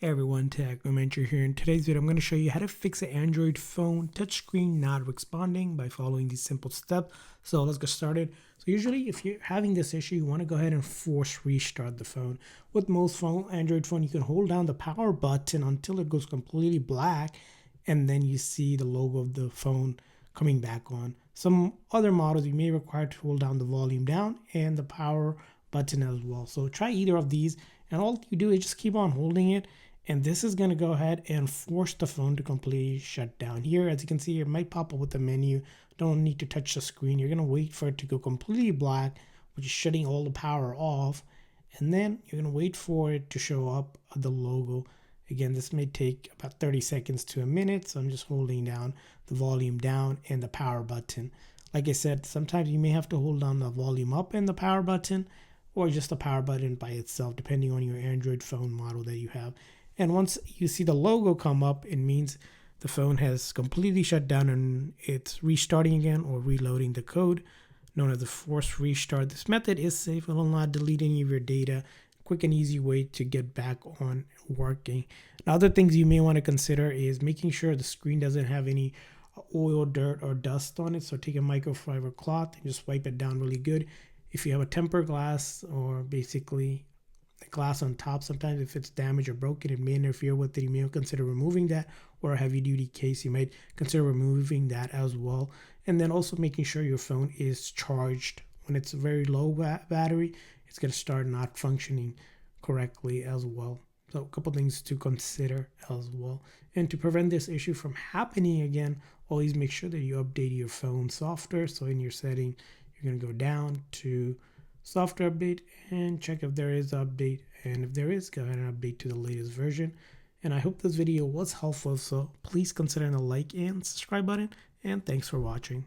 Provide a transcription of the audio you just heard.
Hey everyone, Technomentary here. In today's video, I'm going to show you how to fix an Android phone touchscreen not responding by following these simple steps. So let's get started. So usually if you're having this issue, you want to go ahead and force restart the phone. With most Android phone, you can hold down the power button until it goes completely black, and then you see the logo of the phone coming back on. Some other models, you may require to hold down the volume down and the power button as well. So try either of these, and all you do is just keep on holding it, and this is going to go ahead and force the phone to completely shut down. Here, as you can see, it might pop up with the menu. Don't need to touch the screen. You're going to wait for it to go completely black, which is shutting all the power off, and then you're going to wait for it to show up the logo. Again, this may take about 30 seconds to a minute, so I'm just holding down the volume down and the power button. Like I said, sometimes you may have to hold down the volume up and the power button, or just the power button by itself, depending on your Android phone model that you have. And once you see the logo come up, it means the phone has completely shut down and it's restarting again or reloading the code, known as a forced restart. This method is safe. It will not delete any of your data. Quick and easy way to get back on working. Now, other things you may want to consider is making sure the screen doesn't have any oil, dirt, or dust on it. So take a microfiber cloth and just wipe it down really good. If you have a tempered glass or basically the glass on top, sometimes if it's damaged or broken, it may interfere with it. You may consider removing that, or a heavy duty case, you might consider removing that as well. And then also making sure your phone is charged. When it's a very low battery, it's going to start not functioning correctly as well. So a couple things to consider as well. And to prevent this issue from happening again, always make sure that you update your phone software. So in your setting, you're going to go down to software update and check if there is an update, and if there is, go ahead and update to the latest version. And I hope this video was helpful, so please consider the like and subscribe button, and thanks for watching.